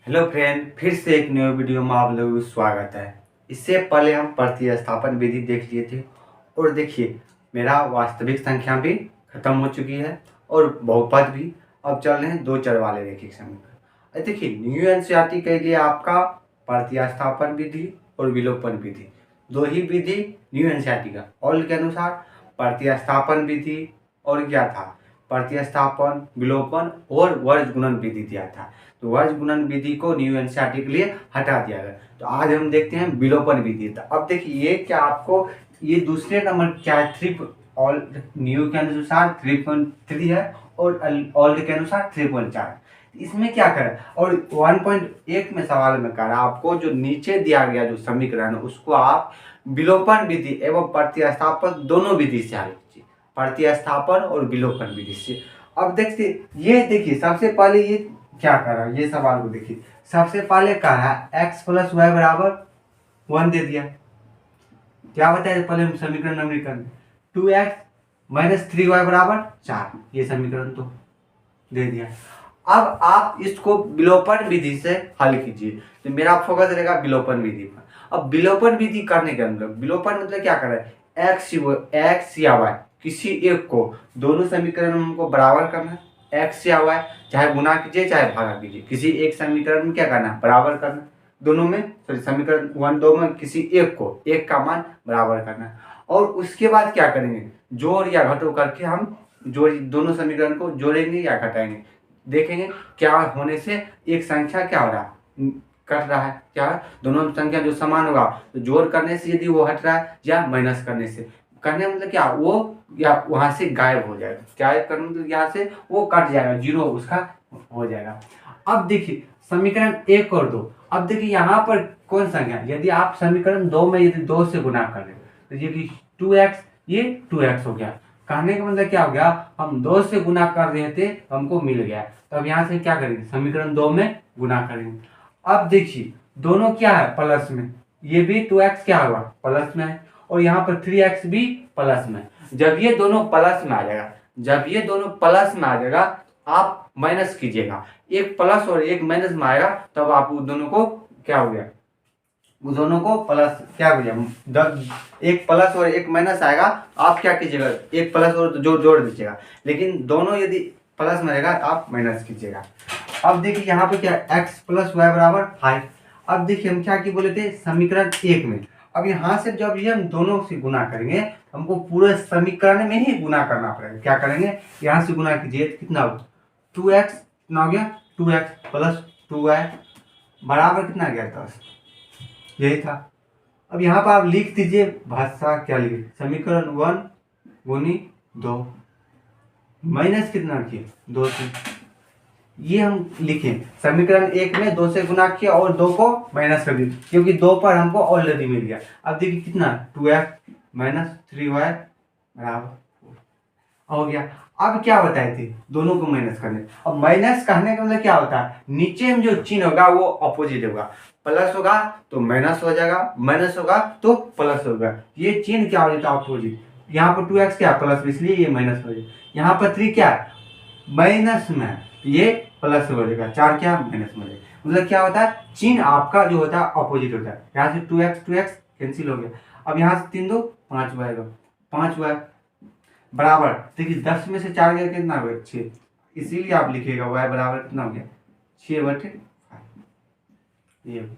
Hello friend, फिर से एक न्यू वीडियो में आप लोगों का स्वागत है। इससे पहले हम प्रतिस्थापन विधि देख लिए थे और देखिए मेरा वास्तविक संख्या भी खत्म हो चुकी है और बहुपद भी। अब चल रहे हैं दो चर वाले रैखिक समीकरण। देखिए न्यू एनसीईआरटी के लिए आपका प्रतिस्थापन विधि और विलोपन विधि, दो ही विधि न्यू एनसीईआरटी का। ओल्ड के अनुसार प्रतिस्थापन विधि और क्या था, प्रतिस्थापन, विलोपन और वर्ग गुणन विधि दिया था। तो वर्ग गुणन विधि को न्यू एनसीईआरटी के लिए हटा दिया गया। तो आज हम देखते हैं विलोपन विधि। तो अब देखिए ये क्या आपको, ये दूसरे नंबर क्या है, न्यू के अनुसार 3.3 है और ओल्ड के अनुसार 3.4 है। इसमें क्या करें, और 1.1 में सवाल में कहा आपको जो नीचे दिया गया जो समीकरण है उसको आप विलोपन विधि एवं प्रतिस्थापन दोनों विधि से हल कीजिए, प्रतिस्थापन और विलोपन विधि से। अब देखिए सबसे पहले ये क्या कर रहा है, ये सवाल को देखिए। सबसे पहले कह रहा है x प्लस वाई बराबर 1 दे दिया। क्या बताया पहले हम समीकरण नवीनीकरण, 2x माइनस 3y बराबर 4, ये समीकरण तो दे दिया। अब आप इसको विलोपन विधि से हल कीजिए। तो मेरा फोकस रहेगा विलोपन विधि पर। अब विलोपन विधि करने के अंदर विलोपन मतलब क्या कर रहा है, x या y किसी एक को, दोनों समीकरण में हमको बराबर करना है। x या y चाहे गुना कीजिए चाहे भागा कीजिए, किसी एक समीकरण में क्या करना है, बराबर करना। दोनों में सॉरी समीकरण 1 2 में किसी एक को, एक का मान बराबर करना है। और उसके बाद क्या करेंगे, जोड़ या घटाव करके हम दोनों समीकरण को जोड़ेंगे या घटाएंगे। देखेंगे क्या होने से एक संख्या क्या हो रहा है, कट रहा है। क्या दोनों संख्या जो समान होगा तो जोड़ करने से यदि वो हट रहा है या माइनस करने से, करने मतलब क्या, वो या वहां से गायब हो जाएगा। क्या करने मतलब यहाँ से वो कट जाएगा, जीरो उसका हो जाएगा। अब देखिए समीकरण 1 और 2। अब देखिए यहाँ पर कौन संख्या, यदि आप समीकरण 2 में यदि 2 से गुना कर दें तो ये 2x, ये 2x हो गया। कहने का मतलब क्या हो गया, हम 2 से गुना कर रहे थे हमको मिल गया। तो अब यहाँ से क्या करेंगे, समीकरण 2 में गुना करेंगे। अब देखिए दोनों क्या है, प्लस में, ये भी 2x क्या होगा, प्लस में है, और यहाँ पर 3x भी प्लस में। जब ये दोनों प्लस में आ जाएगा, जब ये दोनों प्लस में आ जाएगा आप माइनस कीजिएगा। एक प्लस और एक माइनस में आएगा तब आप उन दोनों को क्या हो गया, उन दोनों को प्लस क्या हो गया, एक प्लस और एक माइनस आएगा, आप क्या कीजिएगा, एक प्लस और जोड़ दीजिएगा। लेकिन दोनों यदि प्लस में रहेगा आप माइनस कीजिएगा। अब देखिए यहाँ पे क्या, x प्लस वाई बराबर 5। अब देखिए हम क्या की बोले थे समीकरण 1 में। अब यहाँ से जब ये हम दोनों से गुना करेंगे हमको पूरे समीकरण में ही गुना करना पड़ेगा। क्या करेंगे, यहाँ से गुना कीजिए कितना होगा, 2x कितना हो गया, 2x प्लस 2y बराबर कितना आ गया, 10। यही था। अब यहाँ पर आप लिख दीजिए भाषा क्या लिखे, समीकरण 1 गुनी 2 माइनस कितना रखिए 2 से, ये हम लिखें समीकरण 1 में 2 से गुना किया और 2 को माइनस कर दिया क्योंकि 2 पर हमको ऑलरेडी मिल गया। अब देखिए कितना, 2x माइनस 3y बराबर हो गया। अब क्या बताए थे, दोनों को माइनस करने। अब माइनस कहने का मतलब क्या होता है, नीचे में जो चिन्ह होगा वो अपोजिट होगा। प्लस होगा तो माइनस हो जाएगा, माइनस होगा तो प्लस होगा। ये चिन्ह क्या हो जाता है, अपोजिट। यहाँ पर 2x क्या प्लस, इसलिए ये माइनस हो जाएगा। यहाँ पर 3 क्या माइनस में, ये प्लस हो जाएगा, 4 क्या माइनस में हो जाएगा। मतलब क्या होता है, चिन्ह आपका जो होता है अपोजिट होता है। यहाँ से 2x कैंसिल हो गया। अब यहाँ से 3 2 5 आएगा, 5y बराबर, देखिए 10 में से 4 गया कितना हो गया, 6। इसीलिए आप लिखिएगा y बराबर कितना हो गया, 6/5। ये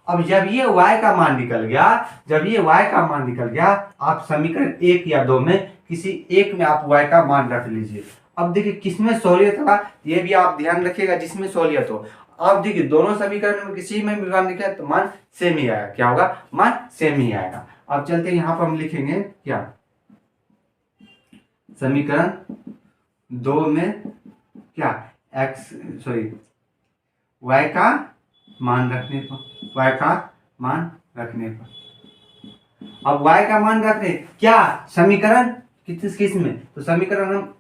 अब जब ये y का मान निकल गया, जब ये y का मान निकल गया, आप समीकरण 1 या 2 में किसी एक में आप y का मान रख लीजिए। अब देखिए किसमें सहूलियत होगा ये भी आप ध्यान रखिएगा, जिसमें सहूलियत हो। अब देखिए दोनों समीकरण में किसी में भी मान निकले तो मान सेम ही आएगा। क्या होगा, मान सेम ही आएगा। अब चलते हैं यहाँ पर हम लिखेंगे क्या, समीकरण 2 में क्या y का मान रखने पर, y का मान रखने पर, अब y का मान रखने क्या, समीकरण किस में, तो समीकरण हम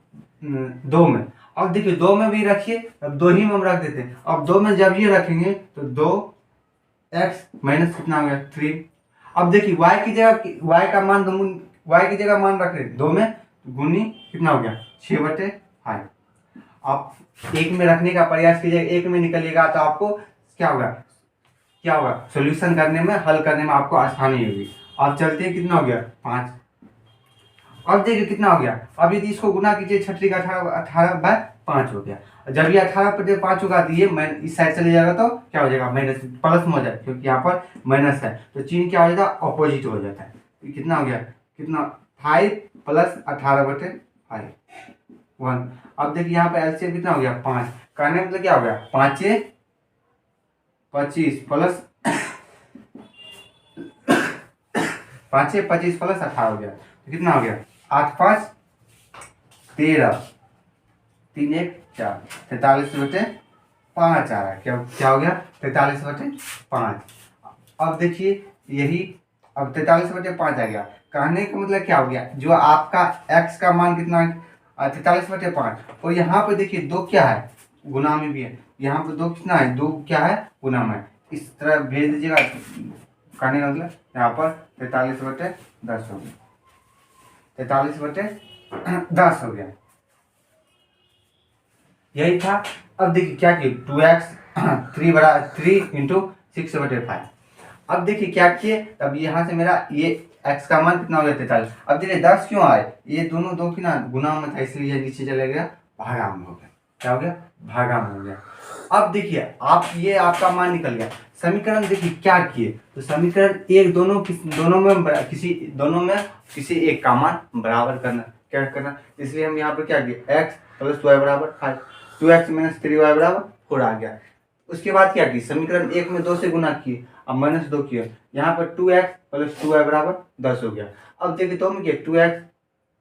2 में। अब देखिए 2 में भी रखिए, अब 2 ही में हम रख देते हैं। अब 2 में जब ये रखेंगे तो 2x माइनस कितना हो गया 3। अब देखिए y की जगह y का मान, y की जगह मान रख रहे 2 में, गुनी कितना हो गया 6/5। आप 1 में रखने का प्रयास कीजिएगा, 1 में निकलिएगा तो आपको क्या होगा, सोल्यूशन करने में, हल करने में आपको आसानी होगी। अब चलते हैं, कितना हो गया 5। अब देखिए कितना हो गया, अब यदि इसको गुना कीजिए 6 का 18/5 हो गया। जब ये 18/5 होगा तो ये इस साइड चले जाएगा तो क्या हो जाएगा, माइनस प्लस में हो जाएगा, क्योंकि यहाँ पर माइनस है तो चिन्ह क्या हो जाता है, अपोजिट हो जाता है। तो कितना हो गया, कितना 5 + 18/5 1। अब देखिए यहाँ पे एलसीएम कितना हो गया 5, कहने मतलब क्या हो गया 5 25 प्लस 18 हो गया। तो कितना हो गया 8 5 13 3 1 4 43/5 आ रहा है। क्या हो गया 43/5। अब देखिए यही, अब 43/5 आ गया। कहने का मतलब क्या हो गया, जो आपका x का मान कितना है 43/5, और यहाँ पे देखिए 2 क्या है, गुना में भी है। यहाँ पे 2 कितना है, 2 क्या है, गुना में। इस तरह भेज दीजिएगा। कहने का मतलब यहाँ पर 43/10 हो गया, 43/10 हो गया, यही था। अब देखिए क्या किए 2x 3 × 6/5। अब देखिए क्या किए, तब यहाँ से मेरा ये x का मान कितना हो गया 43। अब देखिए 10 क्यों आए, ये दोनों 2 की ना गुना में था, इसलिए ये नीचे चले गया, भागा में हो गया। क्या हो गया, भागा में हो गया। अब देखिए आप, ये आपका मान निकल गया। समीकरण देखिए क्या किए, तो समीकरण एक दोनों में किसी एक का मान बराबर करना, क्या करना, इसलिए हम यहाँ पर क्या किए x + y = 5, 2x - 3y = 4 आ गया। उसके बाद क्या की, समीकरण 1 में 2 से गुना किए, अब -2 किए, यहाँ पर 2x + 2y = 10 हो गया। अब देखिए तो हम किए 2x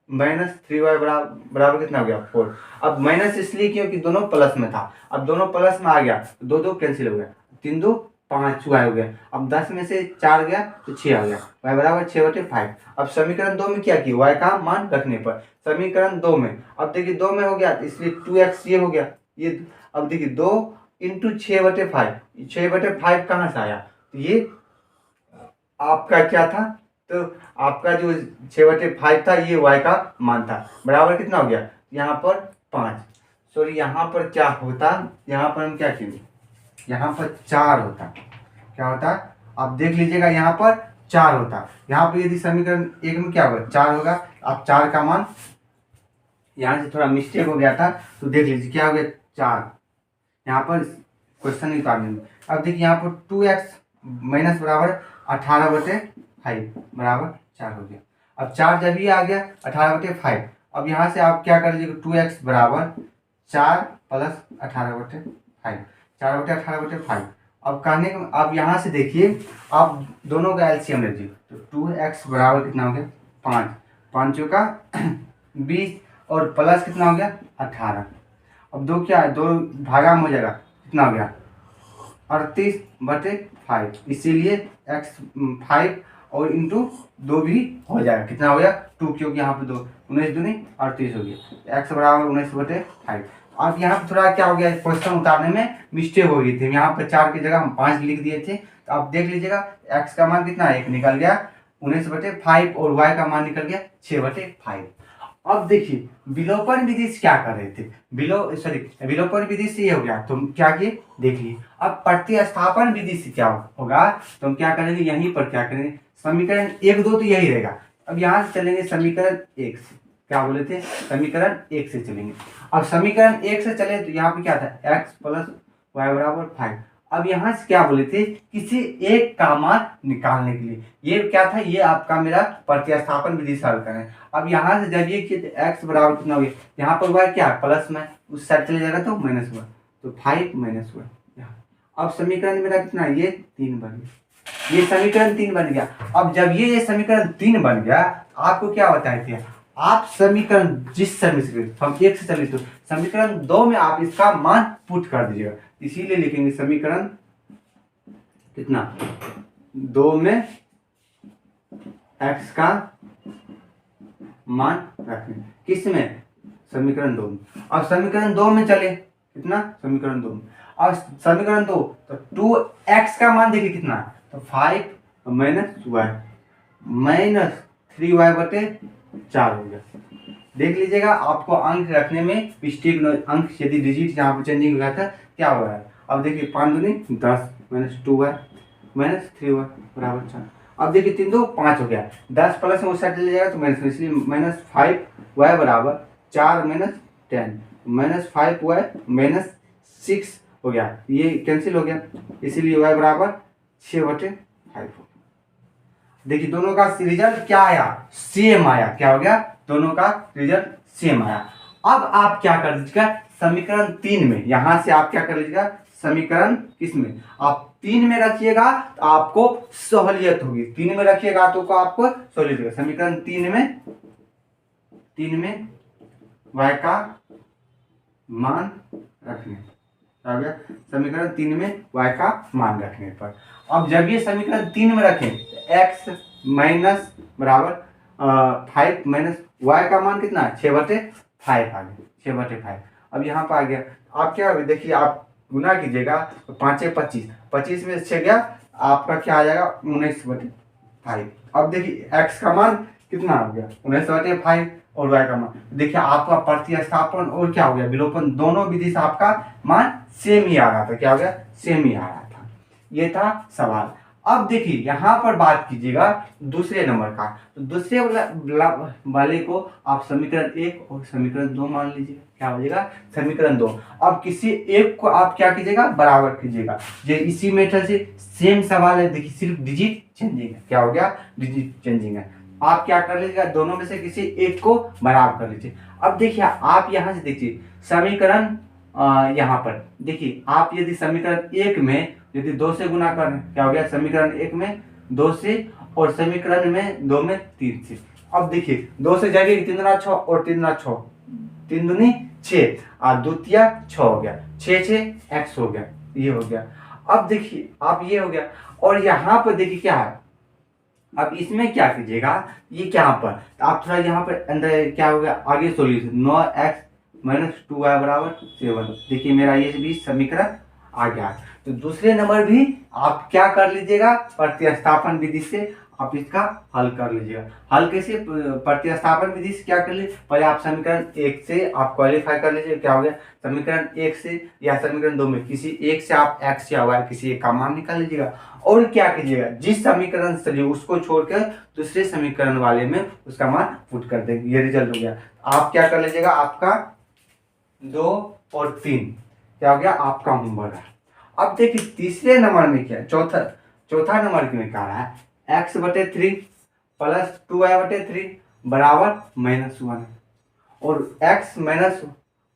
- 3y बराबर कितना हो गया 4। अब माइनस इसलिए क्योंकि दोनों प्लस में था, अब दोनों प्लस में आ गया तो 2 2 कैंसिल हो गया, 3 2 5 y हो गया। अब 10 में से 4 गया तो 6 आ गया, y = 6/5। अब समीकरण 2 में क्या किया, y का मान रखने पर समीकरण 2 में, अब देखिए 2 में हो गया इसलिए 2x ये हो गया ये। अब देखिए 2 × 6/5, 6/5 कहाँ से आया, तो ये आपका क्या था, तो आपका जो 6/5 था ये y का मान था, बराबर कितना हो गया यहाँ पर 5। सॉरी यहाँ पर क्या होता, यहाँ पर हम क्या किए, यहाँ पर 4 होता, क्या होता, आप देख लीजिएगा यहाँ पर 4 होता। यहाँ पर यदि समीकरण 1 में क्या होगा 4 होगा, आप 4 का मान, यहाँ से थोड़ा मिस्टेक हो गया था तो देख लीजिए क्या हो गया 4, यहाँ पर क्वेश्चन नहीं उतारने में। अब देखिए यहाँ पर 2x माइनस बराबर 18/5 बराबर 4 हो गया। अब 4 जब ये आ गया 18/5, अब यहाँ से आप क्या कर लीजिएगा 2x बराबर 4 + 18/5, 4/18/5। अब कहने का, अब यहाँ से देखिए आप दोनों का एलसीएम लीजिए, तो 2x बराबर कितना हो गया 5, 5 का 20, और प्लस कितना हो गया 18। अब 2 क्या है, 2 भागा में हो जाएगा, कितना हो गया 38/5, इसीलिए x 5 और इंटू 2 भी हो जाएगा, कितना हो गया 2, क्योंकि यहाँ पे 2 19 दूनी 38 हो गया, x बराबर 19/5। अब यहाँ पे थोड़ा क्या हो गया, क्वेश्चन उतारने में मिस्टेक हो गई थी, यहाँ पर 4 की जगह हम 5 लिख दिए थे। तो आप देख लीजिएगा x का मान कितना है, 1 निकल गया 19/5, और y का मान निकल गया 6/5। अब देखिए विलोपन विधि से क्या कर रहे थे, विलोपन विधि से ये हो गया, तुम क्या किए देखिए। अब प्रतिस्थापन विधि से क्या होगा, तो हम क्या करेंगे, यहीं पर क्या करेंगे, समीकरण 1 2 तो यही रहेगा। अब यहाँ से चलेंगे समीकरण 1 से, क्या बोले थे, समीकरण 1 से चलेंगे। अब समीकरण 1 से चले तो यहाँ पे क्या था x + y = 5। अब यहाँ से क्या बोले थे, किसी एक का मान निकालने के लिए, ये क्या था, ये आपका मेरा प्रतिस्थापन विधि से हल करें। अब यहाँ से जब ये x बराबर कितना हो गया, यहाँ पर y क्या प्लस में, उस साइड चले जाएगा तो माइनस हुआ, तो 5 - 1। अब समीकरण मेरा कितना है, ये 3 बन गया, ये समीकरण 3 बन गया। अब जब ये समीकरण 3 बन गया, आपको क्या बताए थे, आप समीकरण जिस समीकरण हम 1 से चले तो समीकरण 2 में आप इसका मान पुट कर दीजिएगा, इसीलिए लिखेंगे समीकरण कितना 2 में x का मान रखें, किस में, समीकरण 2 में। अब समीकरण 2 में चले, कितना समीकरण 2 में, अब समीकरण 2 तो 2x का मान देखिए कितना, तो 5 - y - 3y/4 हो गया। देख लीजिएगा आपको अंक रखने में मिस्टेक, अंक यदि डिजिट यहाँ पर चेंजिंग हुआ था क्या हो रहा है, अब देखिए 5 दूनी 10 माइनस 2y माइनस 3y बराबर 4। अब देखिए 3 दो 5 हो गया, 10 प्लस में उस साइड ले जाएगा तो माइनस, इसलिए माइनस 5y बराबर 4 माइनस 10 माइनस 5y माइनस 6 हो गया, ये कैंसिल हो गया, इसीलिए y बराबर 6/5 हो। देखिए दोनों का रिजल्ट क्या आया, सेम आया। क्या हो गया, दोनों का रिजल्ट सेम आया। अब आप क्या कर दीजिएगा, समीकरण 3 में, यहां से आप क्या कर लीजिएगा, समीकरण किसमें, आप 3 में रखिएगा तो आपको सहूलियत होगी। 3 में रखिएगा तो आपको सहूलियत होगी। समीकरण 3 में y का मान रखने, आ गया समीकरण 3 में y का मान रखने पर। अब जब ये समीकरण 3 में रखें तो x माइनस बराबर 5 माइनस y का मान कितना है, 6/5 आ गया, 6/5। अब यहाँ पर आ गया, आप क्या देखिए, आप गुना कीजिएगा तो 5 25, 25 में 6 गया, आपका क्या आ जाएगा 19/5। अब देखिए x का मान कितना हो गया 19/5 और y का मान, देखिए आपका प्रतिस्थापन और क्या हो गया विलोपन, दोनों विधि से आपका मान सेम ही आ रहा था। क्या हो गया, सेम ही आ रहा था। ये था सवाल। अब देखिए यहाँ पर बात कीजिएगा दूसरे नंबर का, तो दूसरे वाले को आप समीकरण 1 और समीकरण 2 मान लीजिए। क्या हो जाएगा, समीकरण 2। अब किसी एक को आप क्या कीजिएगा, बराबर कीजिएगा। ये इसी मेथड से सेम सवाल है, देखिए सिर्फ डिजिट चेंजिंग है। क्या हो गया, डिजिट चेंजिंग है। आप क्या कर लीजिएगा, दोनों में से किसी एक को बराबर कर लीजिए। अब देखिए आप यहाँ से देखिए समीकरण यहाँ पर देखिए, आप यदि समीकरण 1 में यदि 2 से गुना कर, क्या हो गया, समीकरण 1 में 2 से और समीकरण में 2 में 3 से। अब देखिए 2 से जाएगी 3 दूना 6 और 3 दूना 6, 3 दूनी 6 और द्वितीय 6 हो गया, 6 6 x हो गया, ये हो गया। अब देखिए आप ये हो गया, और यहाँ पर देखिए क्या है, अब इसमें क्या कीजिएगा, ये क्या पर तो आप थोड़ा यहाँ पर अंदर क्या हो गया, आगे सोल्यूशन 9x माइनस 2y बराबर 7। देखिए मेरा ये भी समीकरण आ गया। तो दूसरे नंबर भी आप क्या कर लीजिएगा, प्रतिस्थापन विधि से आप इसका हल कर लीजिएगा। हल कैसे, प्रतिस्थापन विधि से क्या कर लीजिए, पहले आप समीकरण 1 से आप क्वालिफाई कर लीजिए। क्या हो गया, समीकरण 1 से या समीकरण 2 में किसी एक से आप x या y किसी एक का मान निकाल लीजिएगा। और क्या कीजिएगा, जिस समीकरण से उसको छोड़कर दूसरे समीकरण वाले में उसका मान पुट कर देंगे, ये रिजल्ट हो गया। आप क्या कर लीजिएगा, आपका 2 और 3 क्या हो गया, आपका होमवर्क है। अब देखिए तीसरे नंबर में क्या, चौथा नंबर में क्या रहा है, x/3 प्लस 2y/3 बराबर -1 और x माइनस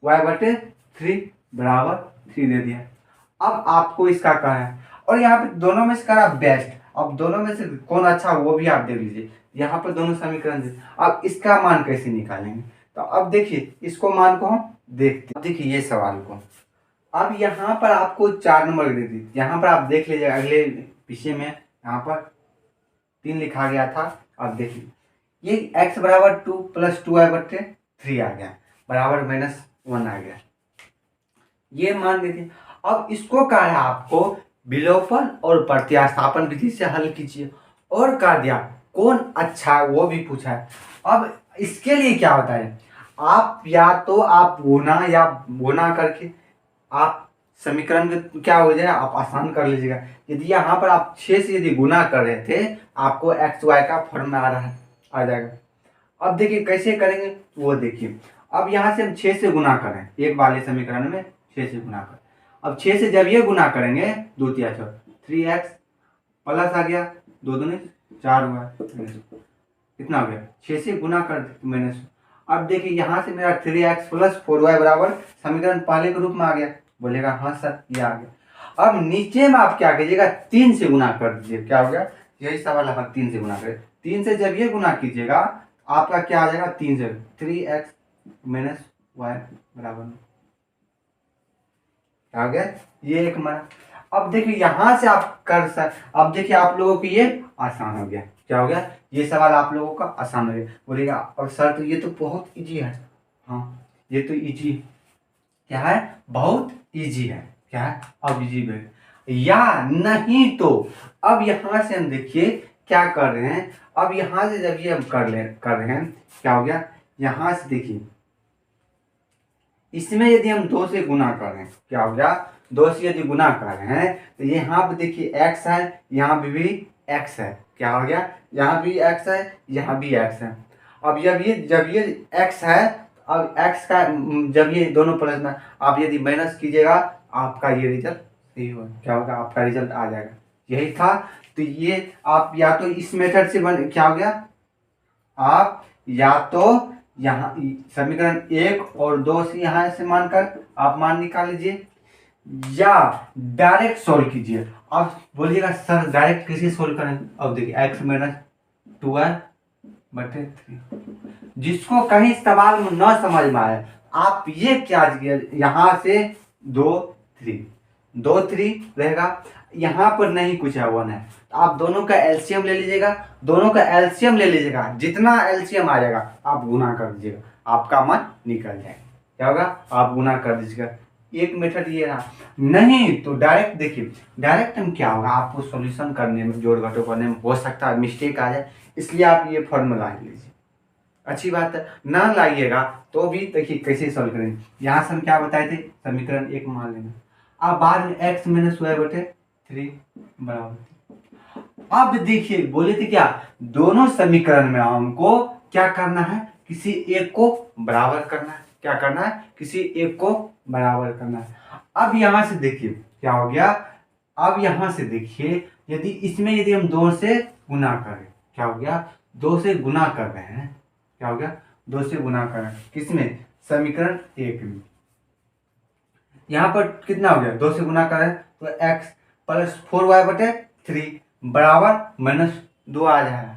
y/3 बराबर 3 दे दिया। अब आपको इसका क्या है, और यहाँ पे दोनों में से करा बेस्ट। अब दोनों में से कौन अच्छा वो भी आप देख लीजिए, यहाँ पर दोनों समीकरण थे। अब इसका मान कैसे निकालेंगे, तो अब देखिए इसको मान को हम देखते हैं। देखिए ये सवाल को, अब यहाँ पर आपको 4 नंबर दे दी, यहाँ पर आप देख लीजिए अगले विषय में यहाँ पर 3 लिखा गया था। अब देखिए ये x बराबर 2 प्लस 2y/3 आ गया बराबर -1 आ गया, ये मान दीजिए। अब इसको कहा है आपको विलोपन और प्रतिस्थापन विधि से हल कीजिए, और कहा दिया कौन अच्छा है वो भी पूछा है। अब इसके लिए क्या होता है, आप या तो आप गुना करके आप समीकरण में क्या हो जाए आप आसान कर लीजिएगा। यदि यहाँ पर आप 6 से यदि गुना कर रहे थे, आपको एक्स वाई का फॉर्म आ जाएगा। अब देखिए कैसे करेंगे वो देखिए। अब यहाँ से हम 6 से गुना करें, एक वाले समीकरण में 6 से गुना करें। अब 6 से जब ये गुना करेंगे 2 3 6 3x प्लस आ गया 2 दूनी 4 हुआ, कितना हो गया 6 से गुना कर माइनस। अब देखिए यहाँ से मेरा 3x प्लस 4y बराबर समीकरण पहले के रूप में आ गया, बोलेगा हाँ सर ये आ गया। अब नीचे में आप क्या कीजिएगा 3 से गुना कर दीजिए, क्या हो गया यही सवाल है, 3 से गुना करें। 3 से जब ये गुना कीजिएगा आपका क्या आ जाएगा 3 से 3x माइनस y बराबर आ गया, ये एक हमारा। अब देखिए यहां से आप कर अब देखिए आप लोगों को ये आसान हो गया, क्या हो गया ये सवाल आप लोगों का आसान हो गया। बोलेगा और सर तो ये तो बहुत इजी है, हाँ ये तो इजी क्या है, बहुत इजी है, क्या है अब इजी है या नहीं। तो अब यहां से हम देखिए क्या कर रहे हैं, अब यहां से जब ये हम कर रहे हैं क्या हो गया, यहां से देखिए इसमें यदि हम 2 से गुना कर रहे हैं क्या हो गया दो से यदि गुना कर रहे हैं तो यहाँ पे देखिए x है, यहाँ पे भी x है, क्या हो गया, यहाँ भी x है, यहाँ भी x है। अब जब ये x है, अब x का जब ये दोनों प्लस में आप यदि माइनस कीजिएगा, आपका ये रिजल्ट सही होगा, क्या होगा, आपका रिजल्ट आ जाएगा। यही था। तो ये आप या तो इस मेथड से क्या हो गया, आप या तो यहाँ समीकरण 1 और 2 से यहाँ से मानकर आप मान निकाल लीजिए, या डायरेक्ट सोल्व कीजिए। अब बोलिएगा सर डायरेक्ट कैसे सोल्व करें। अब देखिए x माइनस 2y/3, जिसको कहीं सवाल में न समझ में आए, आप ये क्या यहाँ से 2 3 रहेगा, यहाँ पर नहीं कुछ है 1 है, तो आप दोनों का एलसीएम ले लीजिएगा, जितना एलसीएम आ जाएगा आप गुना कर दीजिएगा, आपका मान निकल जाएगा। क्या होगा, आप गुना कर दीजिएगा। एक मेथड ये रहा। नहीं तो डायरेक्ट देखिए, डायरेक्ट हम क्या होगा, आपको सॉल्यूशन करने में, जोड़ घटाव करने में हो सकता है मिस्टेक आ जाए, इसलिए आप ये फॉर्मूला लीजिए। अच्छी बात है, ना लाइएगा तो भी देखिए कैसे सॉल्व करेंगे। यहाँ से हम क्या बताए थे, समीकरण 1 मान लेना, अब बाद में x माइनस y/3 बराबर। अब देखिए बोले थे क्या, दोनों समीकरण में हमको क्या करना है, किसी एक को बराबर करना है। क्या करना है, किसी एक को बराबर करना है। अब यहां से देखिए क्या हो गया, अब यहां से देखिए यदि हम 2 से गुना करें, क्या हो गया, 2 से गुना कर रहे हैं, क्या हो गया, 2 से गुना कर रहे हैं, किसमें, समीकरण 1 में। यहाँ पर कितना हो गया, 2 से गुना करें तो x प्लस 4y/3 बराबर -2 आ जाएगा।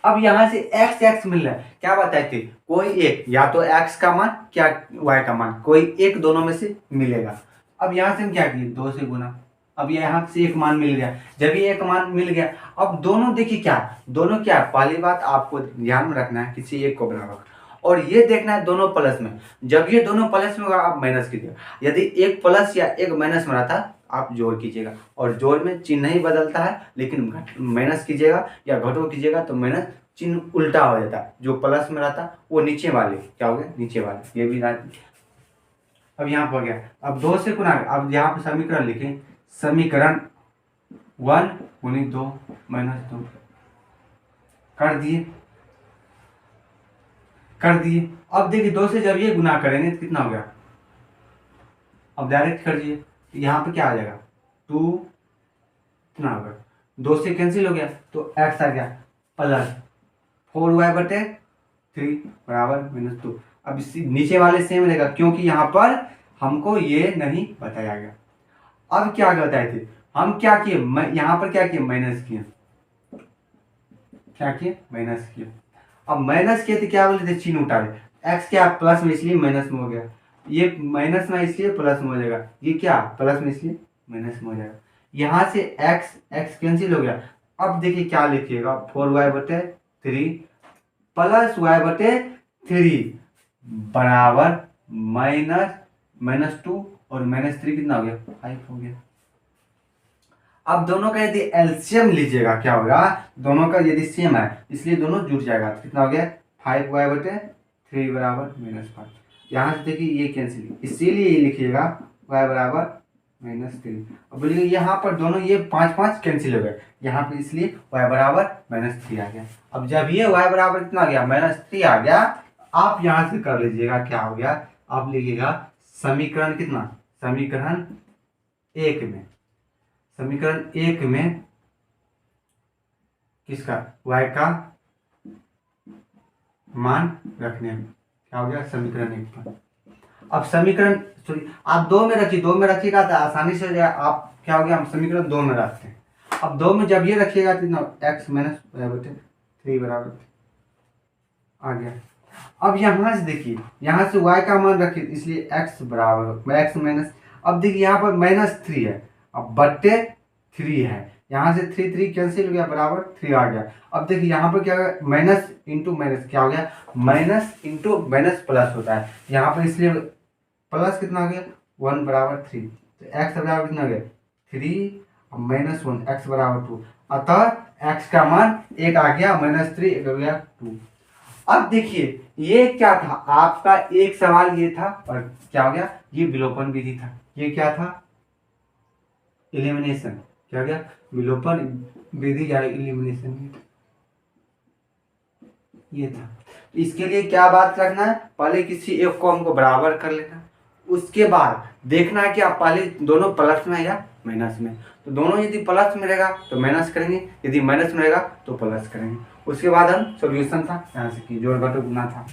अब यहाँ से x मिल रहा है, क्या बताए थे, कोई एक, या तो x का मान क्या y का मान, कोई एक दोनों में से मिलेगा। अब यहाँ से हम क्या किए, 2 से गुना, अब यहाँ से एक मान मिल गया। जब ये एक मान मिल गया, अब दोनों देखिए क्या, दोनों क्या, पहली बात आपको ध्यान में रखना है किसी एक को बराबर, और ये देखना है दोनों प्लस में। जब ये दोनों प्लस में होगा आप माइनस कीजिएगा, यदि एक प्लस या एक माइनस में रहता आप जोड़ कीजिएगा, और जोड़ में चिन्ह ही बदलता है, लेकिन माइनस कीजिएगा या घटो कीजिएगा तो माइनस चिन्ह उल्टा हो जाता है, जो प्लस में रहता वो नीचे वाले क्या हो गए, नीचे वाले, ये भी अब यहाँ पर गया। अब 2 से गुना, अब यहाँ पर समीकरण लिखें, समीकरण 1 × 2 - 2 कर दिए। अब देखिए 2 से जब ये गुना करेंगे तो कितना हो गया, अब डायरेक्ट कर दिए, यहाँ पे क्या आ जाएगा, 2 कितना होगा, 2 से कैंसिल हो गया तो x आ गया प्लस 4y/3 बराबर -2। अब इसी नीचे वाले सेम रहेगा, क्योंकि यहाँ पर हमको ये नहीं बताया गया। अब क्या बताए थे, हम क्या किए, यहाँ पर क्या किए, माइनस किए, माइनस किए। अब माइनस किए तो क्या बोले थे, चिन्ह उठा रहे, x क्या प्लस में इसलिए माइनस में हो गया, ये माइनस में इसलिए प्लस में हो जाएगा, ये क्या प्लस में इसलिए माइनस में हो जाएगा। यहाँ से x कैंसिल हो गया। अब देखिए क्या लिखिएगा, 4y/3 प्लस y/3 बराबर -2 और -3 कितना हो गया, 5 हो गया। अब दोनों का यदि एलसीएम लीजिएगा क्या होगा, दोनों का यदि सेम है इसलिए दोनों जुड़ जाएगा, कितना हो गया, 5y/3 बराबर -5। यहाँ से देखिए ये कैंसिल, इसीलिए ये लिखिएगा y बराबर -3। अब बोलिए यहाँ पर दोनों ये 5 कैंसिल हो गए यहाँ पे, इसलिए y बराबर -3 आ गया। अब जब ये y बराबर कितना आ गया, -3 आ गया, आप यहाँ से कर लीजिएगा क्या हो गया, आप लिखिएगा समीकरण कितना, समीकरण 1 में किसका, y का मान रखने में, क्या हो गया, समीकरण 1 पर। अब समीकरण आप 2 में रखिए, 2 में रखिएगा तो आसानी से आप क्या हो गया, हम समीकरण 2 में रखते हैं। अब 2 में जब ये रखिएगा तो x - y/3 बराबर आ गया। अब यहाँ से देखिए, यहाँ से y का मान रखिए, इसलिए x बराबर x माइनस, अब देखिए यहाँ पर -3 है, अब बट्टे 3 है, यहाँ से 3 कैंसिल हो गया, बराबर 3 आ गया। अब देखिए यहाँ पर क्या होगा, माइनस इंटू माइनस क्या हो गया, माइनस इंटू माइनस प्लस होता है यहाँ पर, इसलिए प्लस कितना हो गया, 1 बराबर 3, तो x बराबर कितना हो गया, 3 -1 x बराबर 2, अतः x का मान 1 आ गया, -3 1 हो गया 2। अब देखिए ये क्या था, आपका एक सवाल ये था और क्या हो गया, ये विलोपन विधि था, ये क्या था, एलिमिनेशन, क्या हो गया, विलोपन विधि या एलिमिनेशन, ये था। तो इसके लिए क्या बात रखना है, पहले किसी एक को हमको बराबर कर लेना, उसके बाद देखना है कि आप पहले दोनों प्लस में या माइनस में। तो दोनों यदि प्लस में रहेगा तो माइनस करेंगे, यदि माइनस में रहेगा तो प्लस करेंगे। उसके बाद हम सोल्यूशन था यहाँ से कि जोड़ घटाव गुना था।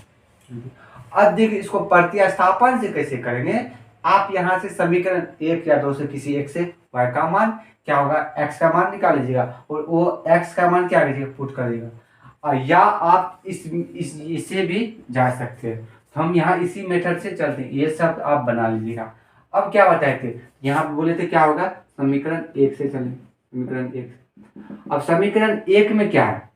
अब देखिए इसको प्रतिस्थापन से कैसे करेंगे। आप यहाँ से समीकरण 1 या 2 से किसी एक से y का मान क्या होगा, x का मान निकाल लीजिएगा और वो x का मान क्या कीजिएगा, पुट कर दीजिएगा। या आप इससे भी जा सकते हैं। तो हम यहाँ इसी मेथड से चलते हैं, ये सब आप बना लीजिएगा। अब क्या बताए थे, यहाँ पे बोले थे क्या होगा, समीकरण 1 से चलें, समीकरण 1 से। अब समीकरण 1 में क्या है,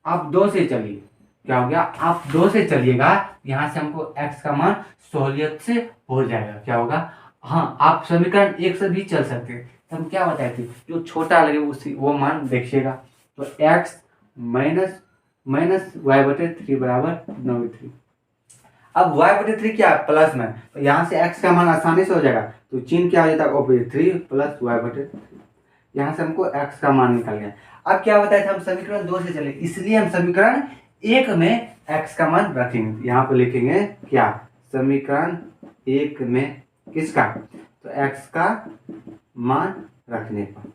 आप 2 से चलिए, क्या हो गया, आप 2 से चलिएगा, यहाँ से हमको x का मान सहूलियत से हो जाएगा, क्या होगा। हाँ, आप समीकरण 1 से भी चल सकते हैं। तो हम क्या बताए थे, जो छोटा लगे उसी वो मान देखिएगा। तो x माइनस वाई बटे 3 बराबर 9/3। अब y बटे 3 क्या है, प्लस में, तो यहाँ से x का मान आसानी से हो जाएगा। तो चिन्ह क्या हो जाता है, 3 प्लस वाई बटे 3। यहाँ से हमको x का मान निकल गया। अब क्या बताया था, हम समीकरण 2 से चले, इसलिए हम समीकरण 1 में x का मान रखेंगे। यहाँ पे लिखेंगे क्या, समीकरण 1 में किसका, तो x का मान रखने पर।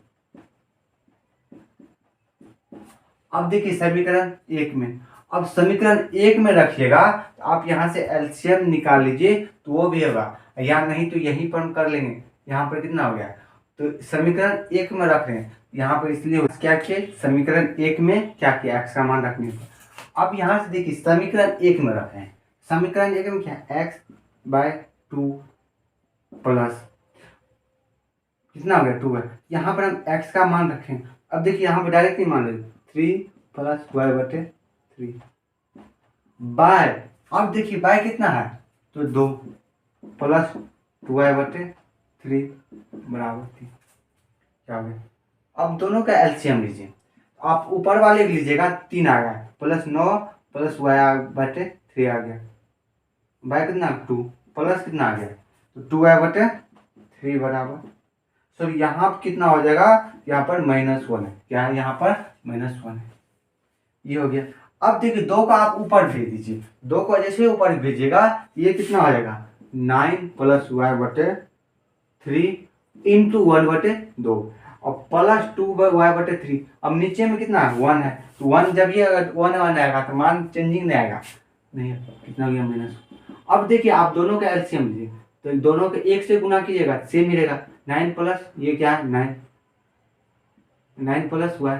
अब देखिए समीकरण 1 में, अब समीकरण 1 में रखिएगा तो आप यहाँ से एलसीएम निकाल लीजिए तो वो भी होगा, या नहीं तो यहीं पर हम कर लेंगे। यहाँ पर कितना हो गया, तो समीकरण 1 में रख रहे हैं यहाँ पर, इसलिए क्या किए, समीकरण 1 में क्या किया, x का मान रखने पर। अब यहाँ से देखिए समीकरण 1 में रख रहे हैं, समीकरण 1 में क्या है, x/2 प्लस कितना हो गया, 2 है। यहाँ पर हम x का मान रखें। अब देखिए यहाँ पर डायरेक्ट नहीं मान लेते, 3 प्लस वाई बटे 3 बाय, अब देखिए बाय कितना है, तो 2 प्लस 2y बटे 3 बराबर 3, क्या हो गया। अब दोनों का एलसीएम लीजिए, आप ऊपर वाले लीजिएगा, 3 आ गया, प्लस 9 प्लस वाई बटे 3 आ गया, बाय कितना 2 प्लस कितना आ गया, तो 2y बटे 3 बराबर। सो यहाँ पर कितना हो जाएगा, यहाँ पर -1 है, क्या है, यहाँ पर -1 है, ये हो गया। अब देखिए 2 का आप ऊपर भेज दीजिए, 2 को जैसे ऊपर भेजिएगा ये कितना हो जाएगा, 9 प्लस वाई बटे 3 इंटू 1 बटे 2 और प्लस 2 वाई बटे 3। अब नीचे में कितना है, 1 है, तो 1 जब ये 1 आएगा तो मान चेंजिंग नहीं आएगा, नहीं कितना हो गया, माइनस। अब देखिए आप दोनों का एलसीएम लीजिए, तो दोनों के 1 से गुना कीजिएगा सेम ही रहेगा, 9 प्लस ये क्या है, 9 प्लस वाई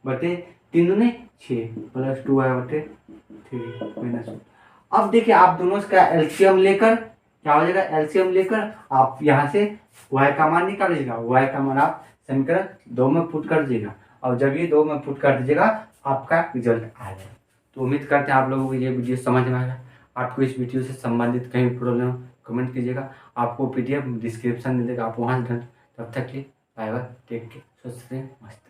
बटे 3 दूनी 6 प्लस 2y बटे 3 माइनस 1। अब देखिए आप दोनों का एलसीएम लेकर क्या हो जाएगा, एलसीएम लेकर आप यहाँ से y का मान निकाल लीजिएगा, y का मान आप समीकरण 2 में पुट कर दीजिएगा, और जब ये 2 में पुट कर दीजिएगा आपका रिजल्ट आ जाएगा। तो उम्मीद करते हैं आप लोगों को ये वीडियो समझ में आएगा। आपको इस वीडियो से संबंधित कहीं भी प्रॉब्लम कमेंट कीजिएगा, आपको PDF डिस्क्रिप्शन मिलेगा, आप वहाँ से। तब तक के लिए बाय बाय, टेक केयर, स्वस्थ रहें, मस्त।